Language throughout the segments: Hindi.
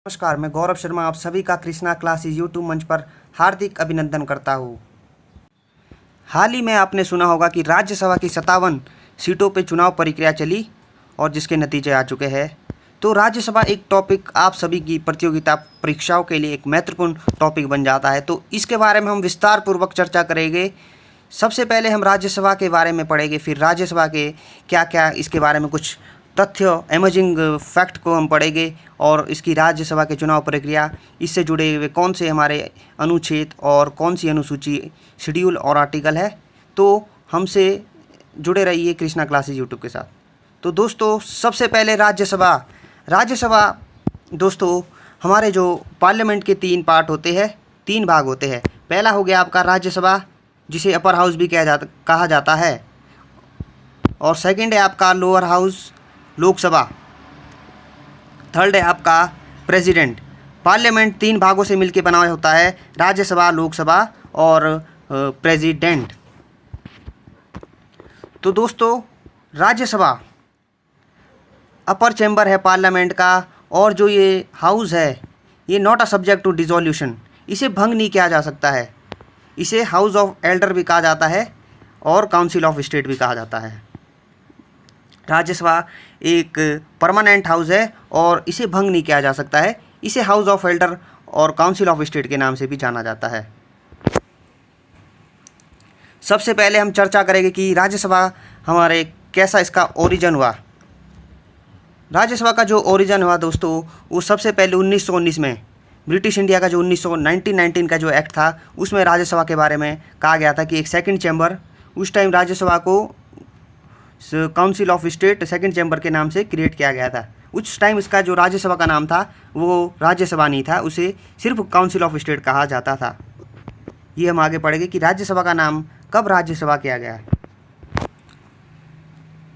नमस्कार, मैं गौरव शर्मा आप सभी का कृष्णा क्लासेस यूट्यूब मंच पर हार्दिक अभिनंदन करता हूँ। हाल ही में आपने सुना होगा कि राज्यसभा की 57 सीटों पर चुनाव प्रक्रिया चली और जिसके नतीजे आ चुके हैं। तो राज्यसभा एक टॉपिक आप सभी की प्रतियोगिता परीक्षाओं के लिए एक महत्वपूर्ण टॉपिक बन जाता है। तो इसके बारे में हम विस्तार पूर्वक चर्चा करेंगे। सबसे पहले हम राज्यसभा के बारे में पढ़ेंगे, फिर राज्यसभा के क्या क्या इसके बारे में कुछ तथ्य एमर्जिंग फैक्ट को हम पढ़ेंगे और इसकी राज्यसभा के चुनाव प्रक्रिया, इससे जुड़े हुए कौन से हमारे अनुच्छेद और कौन सी अनुसूची, शेड्यूल और आर्टिकल है। तो हमसे जुड़े रहिए कृष्णा क्लासेस यूट्यूब के साथ। तो दोस्तों, सबसे पहले राज्यसभा दोस्तों हमारे जो पार्लियामेंट के 3 पार्ट होते हैं, 3 भाग होते हैं। पहला हो गया आपका राज्यसभा, जिसे अपर हाउस भी कहा जाता है, और सेकंड है आपका लोअर हाउस, लोकसभा। थर्ड है आपका प्रेसिडेंट। पार्लियामेंट 3 भागों से मिलकर बना होता है, राज्यसभा, लोकसभा और प्रेसिडेंट। तो दोस्तों, राज्यसभा अपर चैम्बर है पार्लियामेंट का, और जो ये हाउस है ये not a subject to dissolution, इसे भंग नहीं किया जा सकता है। इसे हाउस ऑफ एल्डर भी कहा जाता है और काउंसिल ऑफ स्टेट भी कहा जाता है। राज्यसभा एक परमानेंट हाउस है और इसे भंग नहीं किया जा सकता है। इसे हाउस ऑफ एल्डर और काउंसिल ऑफ स्टेट के नाम से भी जाना जाता है। सबसे पहले हम चर्चा करेंगे कि राज्यसभा हमारे कैसा इसका ओरिजिन हुआ। राज्यसभा का जो ओरिजिन हुआ दोस्तों, वो सबसे पहले 1919 में ब्रिटिश इंडिया का जो 1919 का जो एक्ट था, उसमें राज्यसभा के बारे में कहा गया था कि एक सेकंड चैम्बर, उस टाइम राज्यसभा को council of state second chamber के नाम से क्रिएट किया गया था। उस टाइम इसका जो राज्यसभा का नाम था वो राज्यसभा नहीं था, उसे सिर्फ काउंसिल ऑफ स्टेट कहा जाता था। ये हम आगे पढ़ेंगे कि राज्यसभा का नाम कब राज्यसभा किया गया।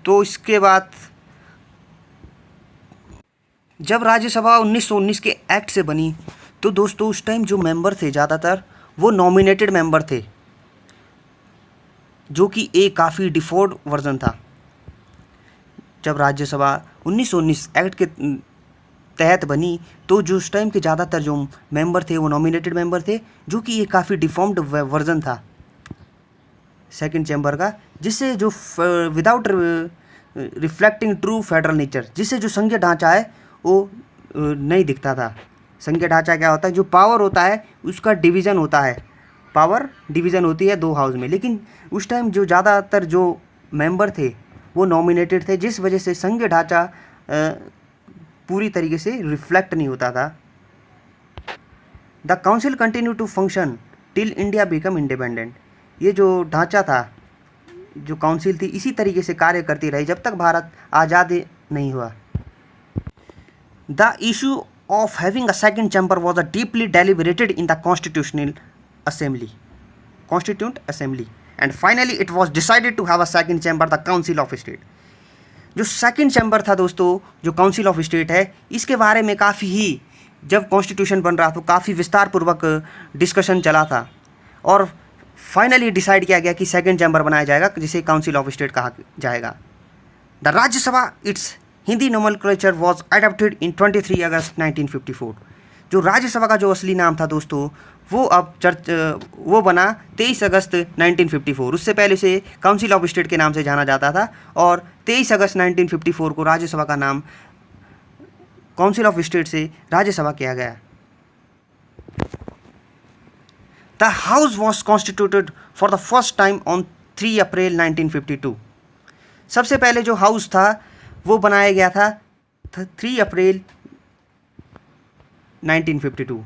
तो इसके बाद जब राज्यसभा 1919 के एक्ट से बनी, तो दोस्तों उस टाइम जो मेंबर थे ज़्यादातर वो नॉमिनेटेड मेंबर थे, जो कि एक काफ़ी डिफ़ॉल्ट वर्जन था। जब राज्यसभा 1919 एक्ट के तहत बनी, तो जो उस टाइम के ज़्यादातर जो मेंबर थे वो नॉमिनेटेड मेंबर थे, जो कि ये काफ़ी डिफ़ॉर्म्ड वर्जन था सेकंड चैम्बर का, जिससे जो without reflecting true federal nature, जिससे जो संघीय ढांचा है वो नहीं दिखता था। संघीय ढांचा क्या होता है, जो पावर होता है उसका डिवीज़न होता है, पावर डिवीज़न होती है 2 हाउस में। लेकिन उस टाइम जो ज़्यादातर जो मेंबर थे वो नॉमिनेटेड थे, जिस वजह से संघीय ढांचा पूरी तरीके से रिफ्लेक्ट नहीं होता था। The council continue to function till India become independent. ये जो ढांचा था, जो काउंसिल थी, इसी तरीके से कार्य करती रही जब तक भारत आज़ाद नहीं हुआ। The issue of having a second chamber was a deeply deliberated in the constitute assembly and finally it was decided to have a second chamber, the council of state. जो सेकंड चैम्बर था दोस्तों, जो काउंसिल ऑफ स्टेट है, इसके बारे में काफ़ी ही, जब कॉन्स्टिट्यूशन बन रहा तो काफ़ी विस्तार पूर्वक डिस्कशन चला था और फाइनली डिसाइड किया गया कि सेकंड चैम्बर बनाया जाएगा, जिसे काउंसिल ऑफ स्टेट कहा जाएगा। The Rajya Sabha it's Hindi nomenclature was adopted in 23 अगस्त 1954। जो राज्यसभा का जो असली नाम था दोस्तों, वो अब वो बना 23 अगस्त 1954। उससे पहले से काउंसिल ऑफ स्टेट के नाम से जाना जाता था और 23 अगस्त 1954 को राज्यसभा का नाम काउंसिल ऑफ स्टेट से राज्यसभा किया गया। The house was constituted for the first time on 3 अप्रैल 1952। सबसे पहले जो हाउस था वो बनाया गया था 3 अप्रैल 1952।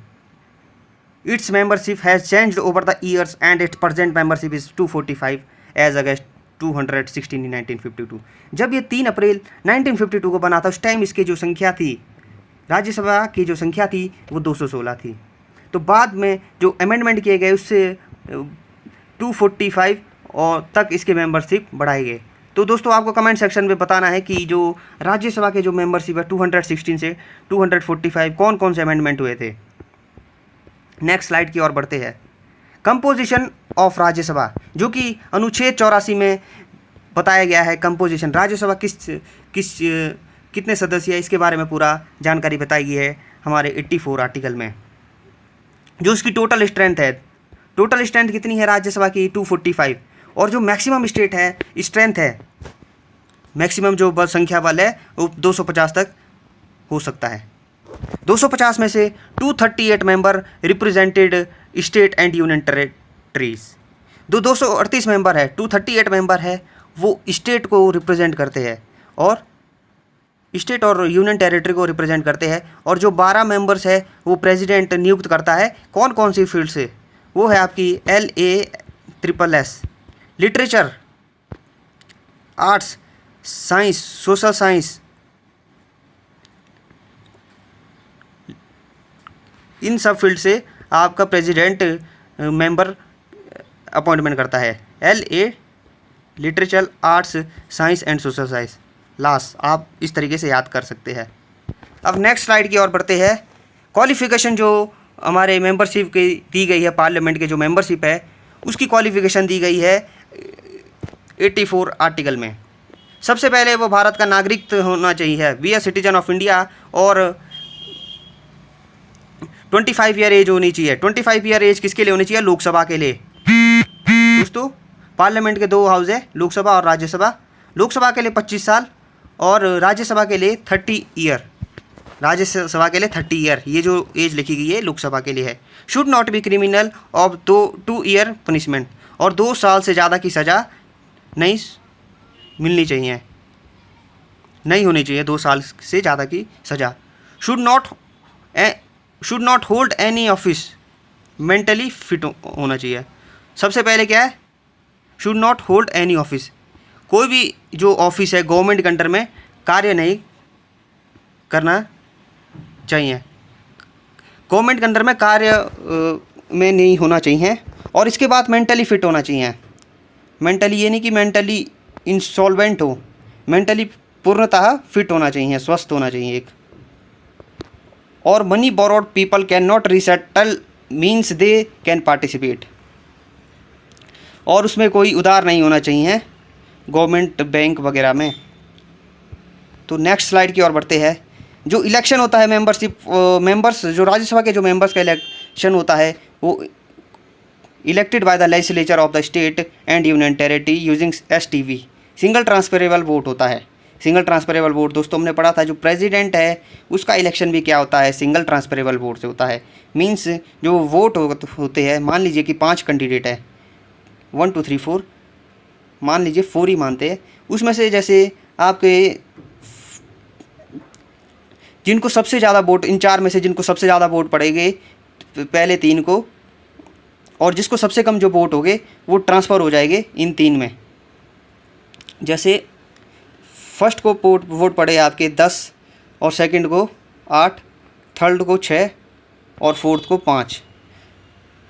Its membership has changed over the years and its present membership is 245 as against 216 in 1952। जब ये 3 अप्रैल 1952 को बना था, उस टाइम इसकी जो संख्या थी, राज्यसभा की जो संख्या थी वो 216 थी। तो बाद में जो अमेंडमेंट किए गए उससे 245 और तक इसके मेंबरशिप बढ़ाए गए। तो दोस्तों, आपको कमेंट सेक्शन में बताना है कि जो राज्यसभा के जो मेंबरशिप है 216 से 245 कौन कौन से अमेंडमेंट हुए थे। नेक्स्ट स्लाइड की ओर बढ़ते हैं। कंपोजिशन ऑफ राज्यसभा, जो कि अनुच्छेद 84 में बताया गया है। कंपोजिशन, राज्यसभा कितने सदस्य है, इसके बारे में पूरा जानकारी बताई गई है। हमारे 84 आर्टिकल में। जो उसकी टोटल स्ट्रेंथ है, टोटल स्ट्रेंथ कितनी है राज्यसभा की? 245। और जो मैक्सिमम स्टेट है स्ट्रेंथ है, मैक्सिमम जो बल संख्या बल है वो 250 तक हो सकता है। 250 में से 238 member represented state and union territories. 238 member है, 238 मेंबर है वो स्टेट को रिप्रेजेंट करते हैं और स्टेट और यूनियन टेरिटरी को रिप्रेजेंट करते हैं। और जो 12 मेंबर्स है वो प्रेसिडेंट नियुक्त करता है। कौन कौन सी फील्ड से? वो है आपकी LASSS, literature, arts, science, social science, इन सब फील्ड से आपका प्रेसिडेंट मेंबर अपॉइंटमेंट करता है। LA literature, arts, science and social science, last आप इस तरीके से याद कर सकते हैं। अब नेक्स्ट स्लाइड की ओर बढ़ते हैं। क्वालिफिकेशन जो हमारे मेंबरशिप की दी गई है, पार्लियामेंट के जो मेंबरशिप है उसकी क्वालिफिकेशन दी गई है 84 आर्टिकल में। सबसे पहले वो भारत का नागरिक होना चाहिए, be a citizen of India, और 25 ईयर एज होनी चाहिए। 25 ईयर एज किसके लिए होनी चाहिए? लोकसभा के लिए। दोस्तों पार्लियामेंट के 2 हाउस है, लोकसभा और राज्यसभा। लोकसभा के लिए 25 साल और राज्यसभा के लिए 30 ईयर। राज्यसभा के लिए 30 ईयर, ये जो एज लिखी गई है लोकसभा के लिए है। Should not be criminal of 2 year punishment, और 2 साल से ज़्यादा की सज़ा नहीं मिलनी चाहिए, नहीं होनी चाहिए 2 साल से ज़्यादा की सज़ा। Should not hold any office, mentally fit होना चाहिए। सबसे पहले क्या है? Should not hold any office, कोई भी जो ऑफिस है गवर्नमेंट के अंडर में कार्य नहीं करना चाहिए, गवर्नमेंट के अंडर में कार्य में नहीं होना चाहिए। और इसके बाद मेंटली फिट होना चाहिए। मेंटली ये नहीं कि मेंटली इंसॉल्वेंट हो, मेंटली पूर्णतः फिट होना चाहिए, स्वस्थ होना चाहिए एक। और money borrowed people can not resettle means they can participate, और उसमें कोई उधार नहीं होना चाहिए गवर्नमेंट बैंक वगैरह में। तो नेक्स्ट स्लाइड की ओर बढ़ते हैं। जो इलेक्शन होता है मेंबर्स जो राज्यसभा के जो मेंबर्स का इलेक्शन होता है वो elected by the legislature of the state and union territory using STV, single transferable vote होता है। सिंगल ट्रांसफरेबल वोट दोस्तों हमने पढ़ा था, जो प्रेसिडेंट है उसका इलेक्शन भी क्या होता है? सिंगल ट्रांसफरेबल वोट से होता है। मीन्स जो वोट होते हैं, मान लीजिए कि 5 कैंडिडेट है, 1 2 3 4, मान लीजिए 4 ही मानते हैं, उसमें से जैसे आपके जिनको सबसे ज़्यादा वोट, इन 4 में से जिनको सबसे ज़्यादा वोट पड़ेंगे पहले 3 को, और जिसको सबसे कम जो वोट होंगे वो ट्रांसफ़र हो जाएंगे इन 3 में। जैसे फर्स्ट को वोट पड़े आपके 10, और सेकंड को 8, थर्ड को 6 और फोर्थ को 5।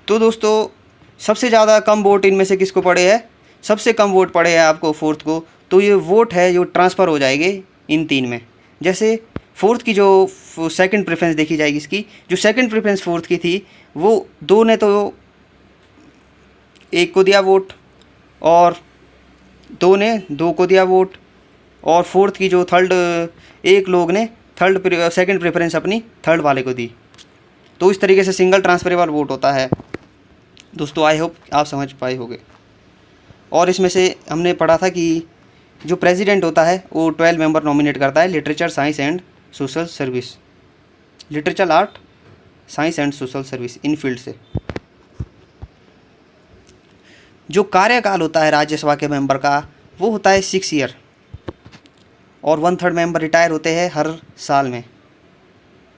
तो दोस्तों सबसे ज़्यादा कम वोट इनमें से किसको पड़े हैं? सबसे कम वोट पड़े हैं आपको फोर्थ को। तो ये वोट है जो ट्रांसफ़र हो जाएंगे इन 3 में। जैसे फोर्थ की जो सेकंड प्रेफरेंस देखी जाएगी, इसकी जो सेकंड प्रेफरेंस फोर्थ की थी वो 2 ने तो 1 को दिया वोट, और 2 ने 2 को दिया वोट, और फोर्थ की जो थर्ड 1 लोग ने सेकंड प्रेफरेंस अपनी थर्ड वाले को दी। तो इस तरीके से सिंगल ट्रांसफरेबल वोट होता है। दोस्तों आई होप आप समझ पाए होंगे। और इसमें से हमने पढ़ा था कि जो प्रेसिडेंट होता है वो 12 मेंबर नॉमिनेट करता है, literature, science and social service, literature, art, science and social service, in field से। जो कार्यकाल होता है राज्यसभा के मेंबर का वो होता है 6 ईयर, और 1/3 मेंबर रिटायर होते हैं हर साल में।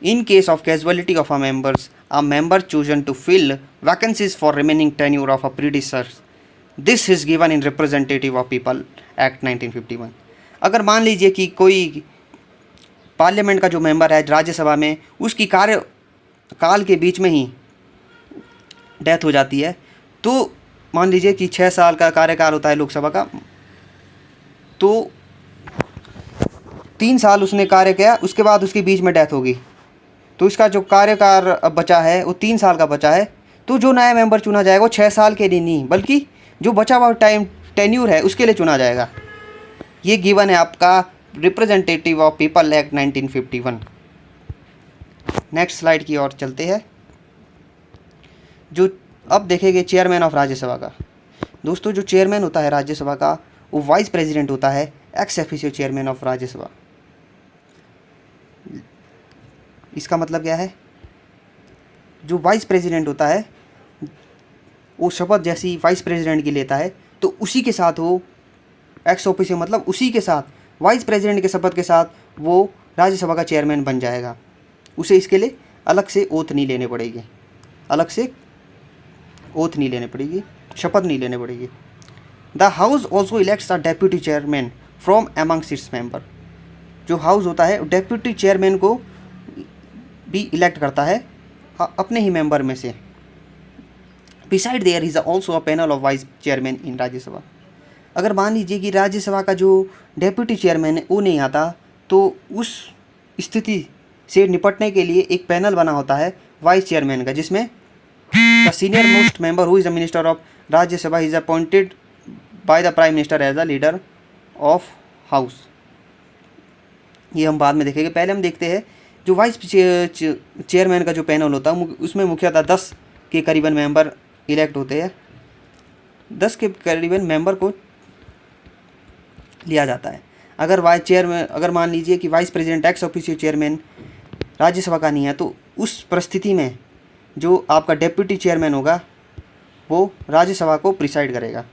In case of casualty of a member chosen to fill vacancies for remaining tenure of a predecessor, this is given in Representative of People Act 1951। अगर मान लीजिए कि कोई पार्लियामेंट का जो मेंबर है राज्यसभा में, उसकी कार्यकाल के बीच में ही डेथ हो जाती है, तो मान लीजिए कि 6 साल का कार्यकाल होता है लोकसभा का, तो 3 साल उसने कार्य किया, उसके बाद उसके बीच में डेथ होगी, तो इसका जो कार्यकाल अब बचा है वो 3 साल का बचा है। तो जो नया मेंबर चुना जाएगा वो 6 साल के लिए नहीं, बल्कि जो बचा हुआ टाइम टेन्यूर है उसके लिए चुना जाएगा। ये गिवन है आपका representative of people act 1951। Next slide की ओर चलते हैं। जो अब देखेंगे चेयरमैन ऑफ राज्यसभा का। दोस्तों जो चेयरमैन होता है राज्यसभा का वो वाइस प्रेसिडेंट होता है, ex officio chairman of Rajya Sabha. इसका मतलब क्या है, जो वाइस प्रेसिडेंट होता है वो शपथ जैसी वाइस प्रेसिडेंट की लेता है, तो उसी के साथ वो एक्स ऑफिशियो मतलब उसी के साथ वाइस प्रेसिडेंट के शपथ के साथ वो राज्यसभा का चेयरमैन बन जाएगा। उसे इसके लिए अलग से ओथ नहीं लेने पड़ेगी, अलग से ओथ नहीं लेने पड़ेगी, शपथ नहीं लेने पड़ेगी। The house also elects the deputy chairman from amongst its member. जो हाउस होता है डेप्यूटी चेयरमैन को भी इलेक्ट करता है अपने ही मेंबर में से। Beside there is also a panel of vice chairman in Rajya Sabha. अगर मान लीजिए कि राज्यसभा का जो डेप्यूटी चेयरमैन है वो नहीं आता, तो उस स्थिति से निपटने के लिए एक पैनल बना होता है वाइस चेयरमैन का, जिसमें the senior most member who is the minister of Rajya Sabha is appointed by the prime minister as the leader of house. ये हम बाद में देखेंगे। पहले हम देखते हैं जो वाइस चेयरमैन का जो पैनल होता है उसमें मुख्यतः 10 के करीबन मेंबर इलेक्ट होते हैं। 10 के करीबन मेंबर को लिया जाता है। अगर अगर मान लीजिए कि vice president ex officio chairman Rajya Sabha का नहीं है, तो उस परिस्थिति में जो आपका डेप्यूटी चेयरमैन होगा वो राज्यसभा को प्रिसाइड करेगा,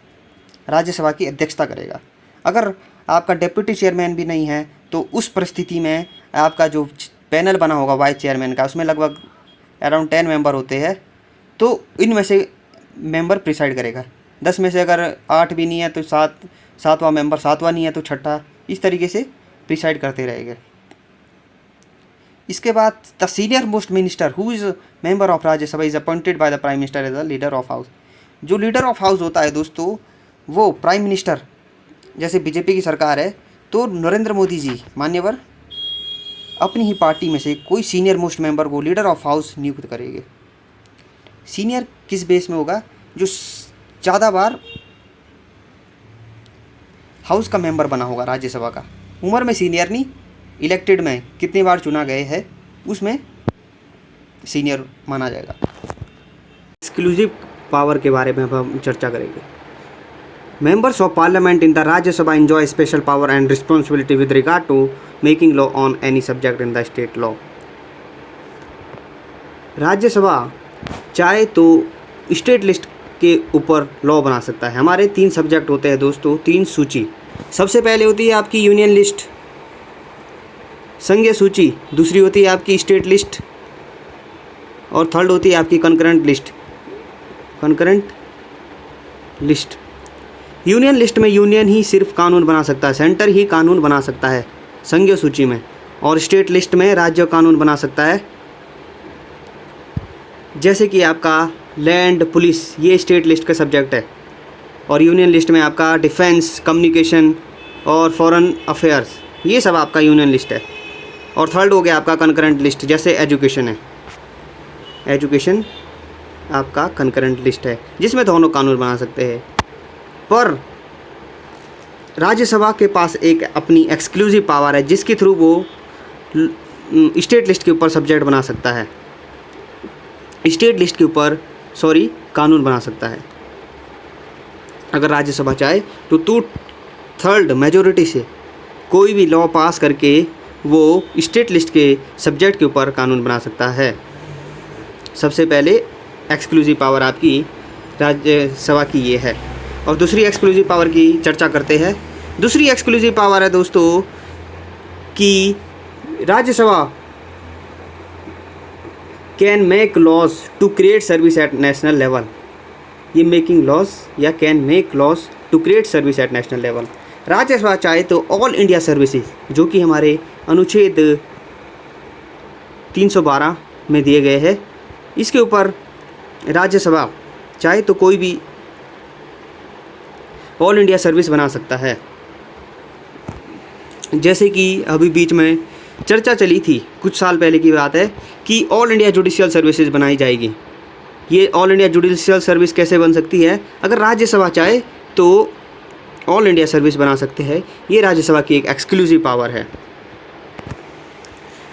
राज्यसभा की अध्यक्षता करेगा। अगर आपका डेप्यूटी चेयरमैन भी नहीं है तो उस परिस्थिति में आपका जो पैनल बना होगा वाइस चेयरमैन का, उसमें लगभग अराउंड 10 मेंबर होते हैं, तो इनमें से मेंबर प्रिसाइड करेगा। 10 में से अगर 8 भी नहीं है तो सातवां मेंबर, 7वां नहीं है तो छठा, इस तरीके से प्रिसाइड करते रहेंगे। इसके बाद the senior most minister who is member of Rajya Sabha is appointed by the prime minister as the leader of house. जो लीडर ऑफ हाउस होता है दोस्तों, वो प्राइम मिनिस्टर, जैसे बीजेपी की सरकार है तो नरेंद्र मोदी जी मान्यवर अपनी ही पार्टी में से कोई सीनियर मोस्ट मेंबर को लीडर ऑफ हाउस नियुक्त करेंगे। सीनियर किस बेस में होगा, जो ज़्यादा बार हाउस का मेंबर बना होगा राज्यसभा का। उम्र में सीनियर नहीं, इलेक्टेड में कितनी बार चुना गए हैं उसमें सीनियर माना जाएगा। एक्सक्लूसिव पावर के बारे में हम चर्चा करेंगे। Members of parliament in the Rajya Sabha enjoy special power and responsibility with regard to making law on any subject in the state law. Rajya Sabha चाहे तो स्टेट लिस्ट के ऊपर लॉ बना सकता है। हमारे 3 सब्जेक्ट होते हैं दोस्तों, 3 सूची। सबसे पहले होती है आपकी यूनियन लिस्ट, संघीय सूची, दूसरी होती है आपकी स्टेट लिस्ट, और थर्ड होती है आपकी कंकरेंट लिस्ट। यूनियन लिस्ट में यूनियन ही सिर्फ कानून बना सकता है, सेंटर ही कानून बना सकता है संघीय सूची में, और स्टेट लिस्ट में राज्य कानून बना सकता है। जैसे कि आपका लैंड, पुलिस, ये स्टेट लिस्ट का सब्जेक्ट है, और यूनियन लिस्ट में आपका डिफेंस, कम्युनिकेशन और फॉरेन अफेयर्स, ये सब आपका यूनियन लिस्ट है। और थर्ड हो गया आपका कंकरेंट लिस्ट, जैसे एजुकेशन है, एजुकेशन आपका कंकरेंट लिस्ट है जिसमें दोनों कानून बना सकते हैं। पर राज्यसभा के पास एक अपनी एक्सक्लूसिव पावर है जिसके थ्रू वो स्टेट लिस्ट के ऊपर सब्जेक्ट बना सकता है, स्टेट लिस्ट के ऊपर कानून बना सकता है। अगर राज्यसभा चाहे तो 2/3 मेजॉरिटी से कोई भी लॉ पास करके वो स्टेट लिस्ट के सब्जेक्ट के ऊपर कानून बना सकता है। सबसे पहले एक्सक्लूसिव पावर आपकी राज्यसभा की ये है। और दूसरी एक्सक्लूसिव पावर की चर्चा करते हैं। दूसरी एक्सक्लूसिव पावर है दोस्तों कि Rajya Sabha can make laws to create service at national level. ये मेकिंग लॉज या can make laws to create service at national level. Rajya Sabha चाहे तो ऑल इंडिया सर्विसेज, जो कि हमारे अनुच्छेद 312 में दिए गए हैं, इसके ऊपर राज्यसभा चाहे तो कोई भी ऑल इंडिया सर्विस बना सकता है। जैसे कि अभी बीच में चर्चा चली थी, कुछ साल पहले की बात है, कि ऑल इंडिया जुडिशियल सर्विसेज बनाई जाएगी। ये ऑल इंडिया जुडिशियल सर्विस कैसे बन सकती है? अगर राज्यसभा चाहे तो ऑल इंडिया सर्विस बना सकते हैं। ये राज्यसभा की एक एक्सक्लूसिव पावर है।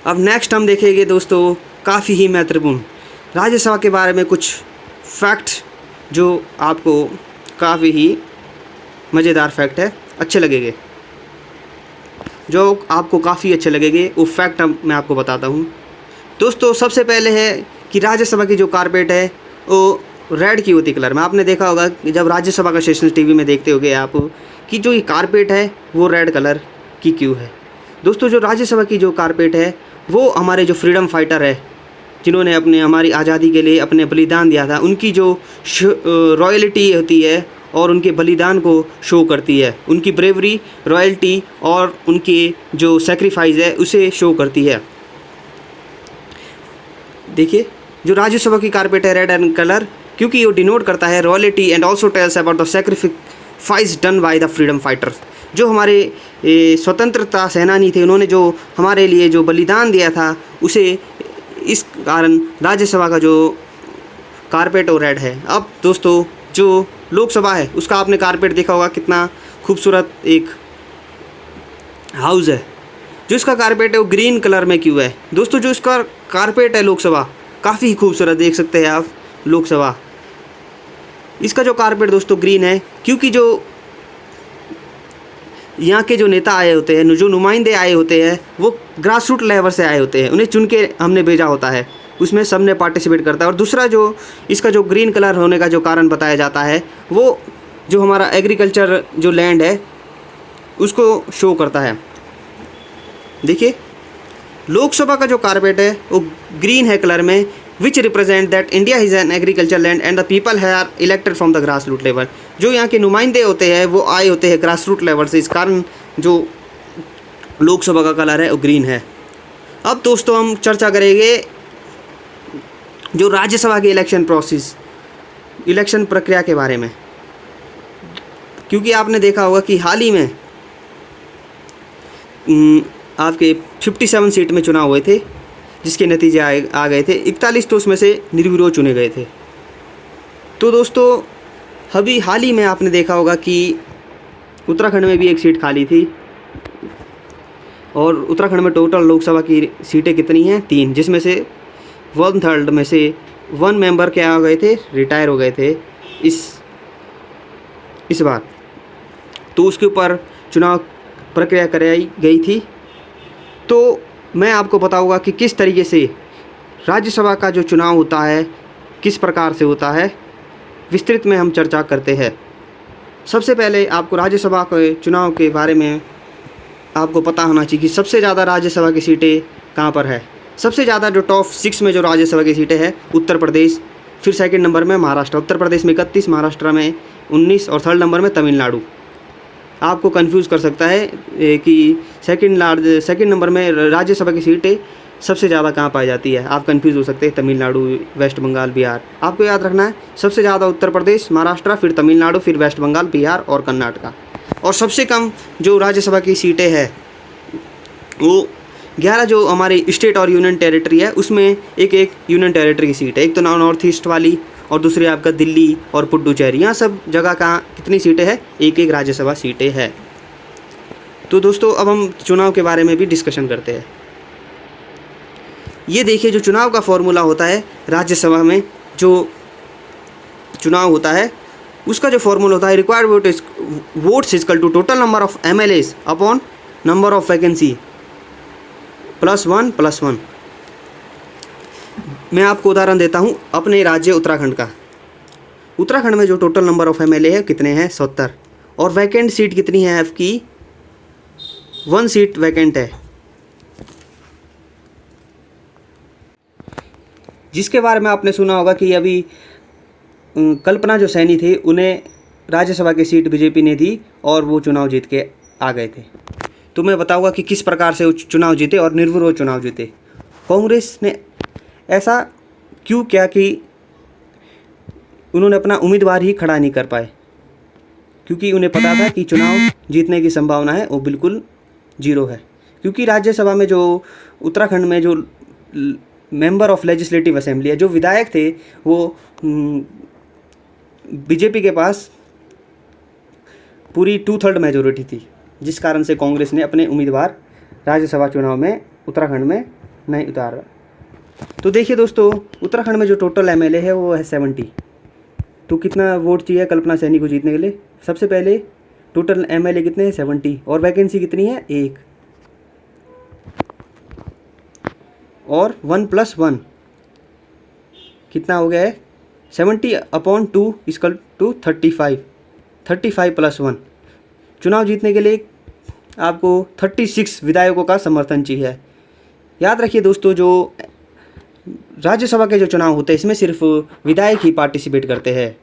अब नेक्स्ट हम देखेंगे दोस्तों काफ़ी ही महत्वपूर्ण राज्यसभा के बारे में कुछ फैक्ट जो आपको काफ़ी ही मज़ेदार फैक्ट है, अच्छे लगेंगे, जो आपको काफ़ी अच्छे लगेंगे, वो फैक्ट मैं आपको बताता हूँ। दोस्तों सबसे पहले है कि राज्यसभा की जो कारपेट है वो रेड की होती कलर में। आपने देखा होगा कि जब राज्यसभा का सेशन टीवी में देखते होगे आप कि जो ये कारपेट है वो रेड कलर की क्यों है। दोस्तों जो राज्यसभा की जो कारपेट है वो हमारे जो फ्रीडम फाइटर है, जिन्होंने अपने हमारी आज़ादी के लिए अपने बलिदान दिया था, उनकी जो रॉयल्टी होती है और उनके बलिदान को शो करती है, उनकी ब्रेवरी, रॉयल्टी और उनके जो सेक्रीफाइस है उसे शो करती है। देखिए जो राज्यसभा की कारपेट है रेड एंड कलर, क्योंकि वो डिनोट करता है royalty and also tells about the sacrifice done by the freedom fighters. जो हमारे स्वतंत्रता सेनानी थे, उन्होंने जो हमारे लिए जो बलिदान दिया था, उसे इस कारण राज्यसभा का जो कारपेट वो रेड है। अब दोस्तों जो लोकसभा है उसका आपने कारपेट देखा होगा, कितना खूबसूरत एक हाउस है। जो इसका कारपेट है वो ग्रीन कलर में क्यों है। दोस्तों जो इसका कारपेट है लोकसभा, काफ़ी खूबसूरत देख सकते हैं आप लोकसभा। इसका जो कारपेट दोस्तों ग्रीन है क्योंकि जो यहाँ के जो नेता आए होते हैं, जो नुमाइंदे आए होते हैं, वो ग्रास रूट लेवल से आए होते हैं, उन्हें चुन के हमने भेजा होता है, उसमें सब ने पार्टिसिपेट करता है। और दूसरा जो इसका जो ग्रीन कलर होने का जो कारण बताया जाता है वो जो हमारा एग्रीकल्चर जो लैंड है उसको शो करता है। देखिए लोकसभा का जो कारपेट है वो ग्रीन है कलर में, which represent that India is an agriculture land and the people have elected from the grass root level. जो यहाँ के नुमाइंदे होते हैं वो आए होते हैं ग्रास रूट लेवल से, इस कारण जो लोकसभा का कलर है वो ग्रीन है। अब दोस्तों हम चर्चा करेंगे जो राज्यसभा की इलेक्शन प्रोसेस, इलेक्शन प्रक्रिया के बारे में, क्योंकि आपने देखा होगा कि हाल ही में आपके 57 सीट में चुनाव हुए थे, जिसके नतीजे आ गए थे 41, तो उसमें से निर्विरोध चुने गए थे। तो दोस्तों अभी हाल ही में आपने देखा होगा कि उत्तराखंड में भी एक सीट खाली थी, और उत्तराखंड में टोटल लोकसभा की सीटें कितनी हैं, 3, जिसमें से 1/3 में से 1 मेंबर क्या हो गए थे, रिटायर हो गए थे इस बार। तो उसके ऊपर चुनाव प्रक्रिया कराई गई थी। तो मैं आपको बताऊंगा कि किस तरीके से राज्यसभा का जो चुनाव होता है किस प्रकार से होता है, विस्तृत में हम चर्चा करते हैं। सबसे पहले आपको राज्यसभा के चुनाव के बारे में आपको पता होना चाहिए कि सबसे ज़्यादा राज्यसभा की सीटें कहाँ पर है। सबसे ज़्यादा जो टॉप 6 में जो राज्यसभा की सीटें हैं, उत्तर प्रदेश, फिर सेकंड नंबर में महाराष्ट्र, उत्तर प्रदेश में 31, महाराष्ट्र में 19 और थर्ड नंबर में तमिलनाडु। आपको कंफ्यूज कर सकता है कि सेकंड नंबर में राज्यसभा की सीटें सबसे ज़्यादा कहाँ पाई जाती है, आप कंफ्यूज हो सकते हैं, तमिलनाडु, वेस्ट बंगाल, बिहार। आपको याद रखना है सबसे ज़्यादा उत्तर प्रदेश, महाराष्ट्र, फिर तमिलनाडु, फिर वेस्ट बंगाल, बिहार और कर्नाटका। और सबसे कम जो राज्यसभा की सीटें हैं वो 11 जो हमारी स्टेट और यूनियन टेरिटरी है, उसमें एक यूनियन टेरिटरी की सीट है। एक तो नॉर्थ ईस्ट वाली और दूसरी आपका दिल्ली और पुडुचेरी, यहाँ सब जगह का कितनी सीटें हैं, एक राज्यसभा सीटें हैं। तो दोस्तों अब हम चुनाव के बारे में भी डिस्कशन करते हैं। ये देखिए जो चुनाव का फॉर्मूला होता है राज्यसभा में, जो चुनाव होता है उसका जो फॉर्मूला होता है, required votes equal to total number of MLAs upon number of vacancy +1 मैं आपको उदाहरण देता हूँ अपने राज्य उत्तराखंड का। उत्तराखंड में जो टोटल नंबर ऑफ MLA है कितने हैं, 70, और वैकेंट सीट कितनी है आपकी, 1 सीट वैकेंट है। जिसके बारे में आपने सुना होगा कि अभी कल्पना जो सैनी थे उन्हें राज्यसभा की सीट बीजेपी ने दी और वो चुनाव जीत के आ गए थे। तो मैं बताऊंगा कि किस प्रकार से वो चुनाव जीते और निर्विरोध चुनाव जीते। कांग्रेस ने ऐसा क्यों किया कि उन्होंने अपना उम्मीदवार ही खड़ा नहीं कर पाए, क्योंकि उन्हें पता था कि चुनाव जीतने की संभावना है वो बिल्कुल 0 है। क्योंकि राज्यसभा में जो उत्तराखंड में जो मेंबर ऑफ लेजिस्लेटिव असेंबली है, जो विधायक थे, वो बीजेपी के पास पूरी 2/3 मेजोरिटी थी, जिस कारण से कांग्रेस ने अपने उम्मीदवार राज्यसभा चुनाव में उत्तराखंड में नहीं उतारा। तो देखिए दोस्तों, उत्तराखंड में जो टोटल एमएलए है वो है 70। तो कितना वोट चाहिए कल्पना सैनी को जीतने के लिए? सबसे पहले टोटल एमएलए कितने हैं? 70। और वैकेंसी कितनी है? 1। और 1+1 कितना हो गया है? 70/2 इक्वल टू 35। 35+1। चुनाव जीतने के लिए आपको 36 विधायकों का समर्थन चाहिए। याद रखिए दोस्तों, जो राज्यसभा के जो चुनाव होते हैं इसमें सिर्फ विधायक ही पार्टिसिपेट करते हैं।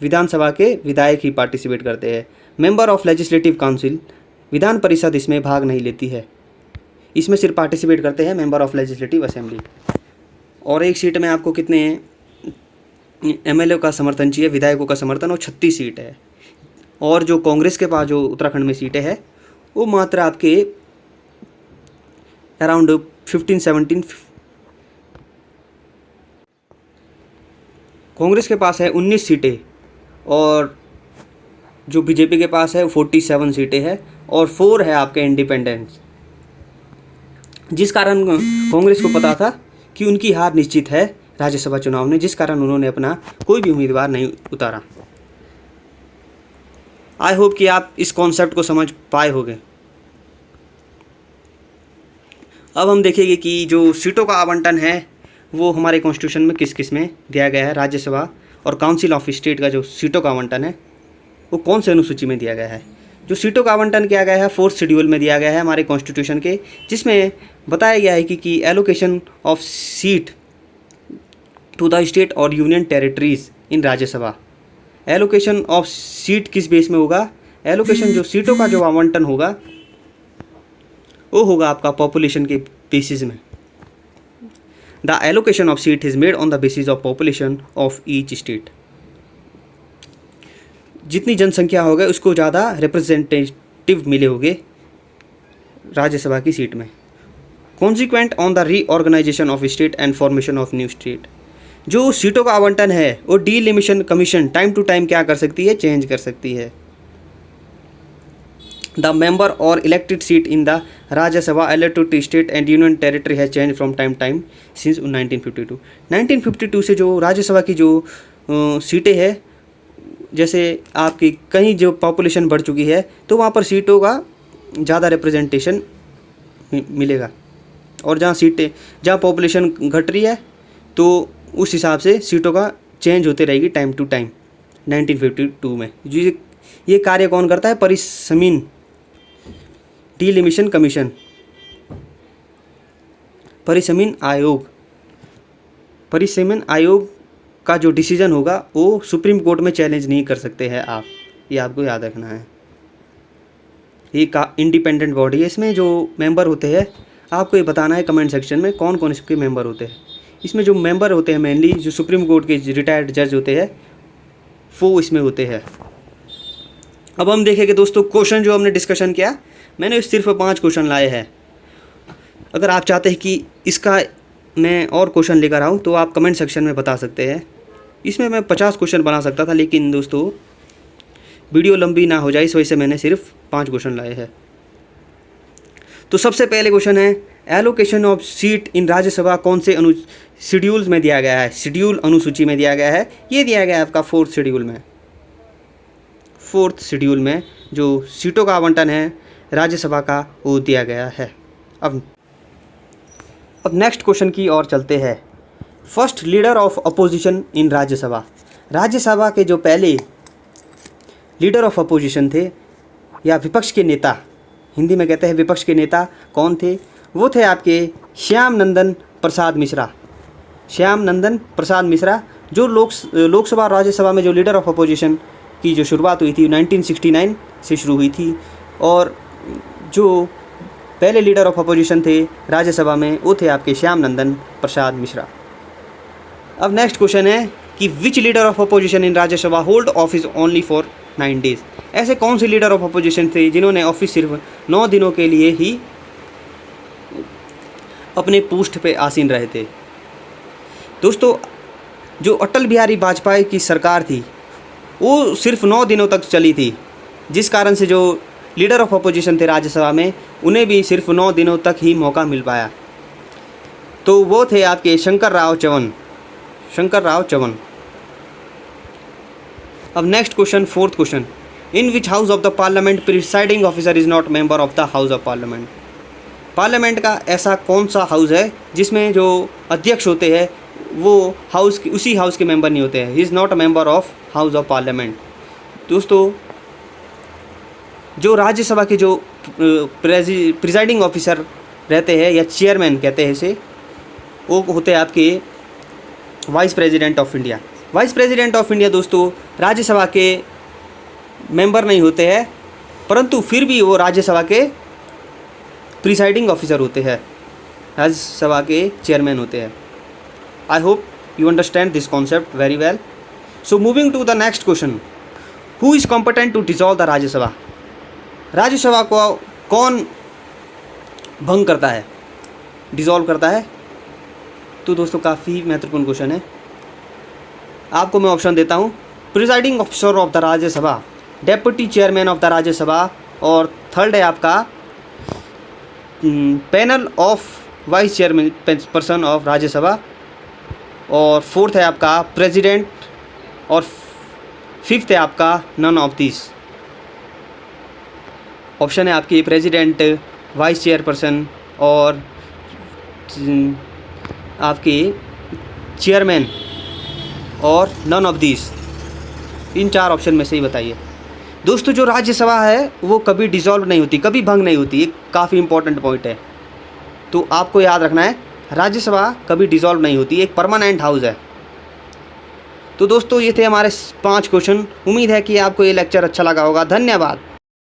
विधानसभा के विधायक ही पार्टिसिपेट करते हैं। Member of legislative council, Vidhan Parishad इसमें भाग नहीं लेती है। इसमें सिर्फ पार्टिसिपेट करते हैं मेंबर ऑफ लेजिस्लेटिव असेंबली। और एक सीट में आपको कितने एमएलए का समर्थन चाहिए? विधायकों का समर्थन, और 36 सीट है। और जो कांग्रेस के पास जो उत्तराखंड में सीटें हैं वो मात्र आपके अराउंड 15-17। कांग्रेस के पास है 19 सीटें, और जो बीजेपी के पास है 47 सीटें हैं, और 4 है आपके इंडिपेंडेंस। जिस कारण कांग्रेस को पता था कि उनकी हार निश्चित है राज्यसभा चुनाव में, जिस कारण उन्होंने अपना कोई भी उम्मीदवार नहीं उतारा। आई होप कि आप इस कॉन्सेप्ट को समझ पाए होंगे। अब हम देखेंगे कि जो सीटों का आवंटन है वो हमारे कॉन्स्टिट्यूशन में किस किस में दिया गया है। राज्यसभा और काउंसिल ऑफ स्टेट का जो सीटों का आवंटन है वो कौन से अनुसूची में दिया गया है? जो सीटों का आवंटन किया गया है 4th शेड्यूल में दिया गया है हमारे कॉन्स्टिट्यूशन के, जिसमें बताया गया है कि allocation of seat to the state और union territories in Rajya Sabha. Allocation of seat किस बेस में होगा? एलोकेशन जो सीटों का जो आवंटन होगा वो होगा आपका पॉपुलेशन के बेसिस में। The allocation of seat is made on the basis of population of each state. जितनी जनसंख्या होगी उसको ज़्यादा रिप्रेजेंटेटिव मिले होंगे राज्यसभा की सीट में। Consequent on the reorganisation of state and formation of new state. जो सीटों का आवंटन है वो delimitation commission time to time क्या कर सकती है? चेंज कर सकती है। द मेंबर और elected seat in the Rajya Sabha elected to state and union territory has changed from time since 1952। 1952 से जो राज्यसभा की जो सीटें हैं, जैसे आपकी कहीं जो पॉपुलेशन बढ़ चुकी है तो वहाँ पर सीटों का ज़्यादा रिप्रेजेंटेशन मिलेगा, और जहाँ पॉपुलेशन घट रही है तो उस हिसाब से सीटों का चेंज होते रहेगी टाइम टू टाइम। 1952 में ये कार्य कौन करता है? परिसमीन डीलिमिशन कमीशन, परिसमीन आयोग। परिसमीन आयोग का जो डिसीजन होगा वो सुप्रीम कोर्ट में चैलेंज नहीं कर सकते हैं आप, ये आपको याद रखना है। ये का इंडिपेंडेंट बॉडी है। इसमें जो मेंबर होते हैं आपको ये बताना है कमेंट सेक्शन में कौन कौन इसके मेंबर होते हैं। इसमें जो मेंबर होते हैं मेनली जो सुप्रीम कोर्ट के रिटायर्ड जज होते हैं वो इसमें होते हैं। अब हम देखेंगे दोस्तों क्वेश्चन जो हमने डिस्कशन किया, मैंने सिर्फ 5 क्वेश्चन लाए हैं। अगर आप चाहते हैं कि इसका मैं और क्वेश्चन लेकर आऊँ तो आप कमेंट सेक्शन में बता सकते हैं। इसमें मैं 50 क्वेश्चन बना सकता था, लेकिन दोस्तों वीडियो लंबी ना हो जाए इस वजह से मैंने सिर्फ 5 क्वेश्चन लाए हैं। तो सबसे पहले क्वेश्चन है एलोकेशन ऑफ सीट इन राज्यसभा कौन से शेड्यूल्स में दिया गया है? शेड्यूल अनुसूची में दिया गया है। ये दिया गया है आपका 4th शेड्यूल में। 4th शेड्यूल में जो सीटों का आवंटन है राज्यसभा का वो दिया गया है। अब नेक्स्ट क्वेश्चन की ओर चलते हैं। First leader of opposition in Rajya Sabha. Rajya Sabha के जो पहले लीडर ऑफ अपोजिशन थे या विपक्ष के नेता, हिंदी में कहते हैं विपक्ष के नेता, कौन थे? वो थे आपके श्याम नंदन प्रसाद मिश्रा। श्याम नंदन प्रसाद मिश्रा जो लोकसभा और राज्यसभा में जो लीडर ऑफ अपोजिशन की जो शुरुआत हुई थी 1969 से शुरू हुई थी, और जो पहले लीडर ऑफ अपोजिशन थे राज्यसभा में वो थे आपके श्याम नंदन प्रसाद मिश्रा। अब नेक्स्ट क्वेश्चन है कि which leader of opposition in Rajya Sabha hold office only for 9 days. ऐसे कौन से लीडर ऑफ अपोजिशन थे जिन्होंने ऑफिस सिर्फ 9 दिनों के लिए ही अपने पोस्ट पे आसीन रहे थे? दोस्तों जो अटल बिहारी वाजपेयी की सरकार थी वो सिर्फ 9 दिनों तक चली थी, जिस कारण से जो लीडर ऑफ अपोजिशन थे राज्यसभा में उन्हें भी सिर्फ 9 दिनों तक ही मौका मिल पाया। तो वो थे आपके शंकर राव चौहान। अब next question, fourth question, in which house of the parliament presiding officer is not member of the house of parliament. Parliament का ऐसा कौन सा हाउस है जिसमें जो अध्यक्ष होते हैं वो उसी हाउस के मेंबर नहीं होते हैं। He is not a member of house of parliament. दोस्तों, जो राज्यसभा के जो प्रिसाइडिंग ऑफिसर रहते हैं या चेयरमैन कहते हैं इसे, वो होते हैं आपके vice president of India. Vice president of India दोस्तों राज्यसभा के मेंबर नहीं होते हैं, परंतु फिर भी वो राज्यसभा के प्रिसाइडिंग ऑफिसर होते हैं, राज्यसभा के चेयरमैन होते हैं। I hope you understand this concept very well. So moving to the next question, who is competent to dissolve the Rajya Sabha. Rajya Sabha को कौन भंग करता है, डिसॉल्व करता है? तो दोस्तों काफ़ी महत्वपूर्ण क्वेश्चन है। आपको मैं ऑप्शन देता हूँ, presiding officer of the Rajya Sabha, deputy chairman of the Rajya Sabha, और थर्ड है आपका panel of vice chairman person of Rajya Sabha, और फोर्थ है आपका प्रेसिडेंट, और फिफ्थ है आपका नन ऑफ दिस। ऑप्शन है आपकी प्रेसिडेंट, वाइस चेयरपर्सन और आपकी चेयरमैन और नन ऑफ दिस। इन चार ऑप्शन में से ही बताइए। दोस्तों, जो राज्यसभा है वो कभी डिसॉल्व नहीं होती, कभी भंग नहीं होती। एक काफ़ी इंपॉर्टेंट पॉइंट है, तो आपको याद रखना है, राज्यसभा कभी डिसॉल्व नहीं होती, एक परमानेंट हाउस है। तो दोस्तों, ये थे हमारे 5 क्वेश्चन। उम्मीद है कि आपको ये लेक्चर अच्छा लगा होगा। धन्यवाद।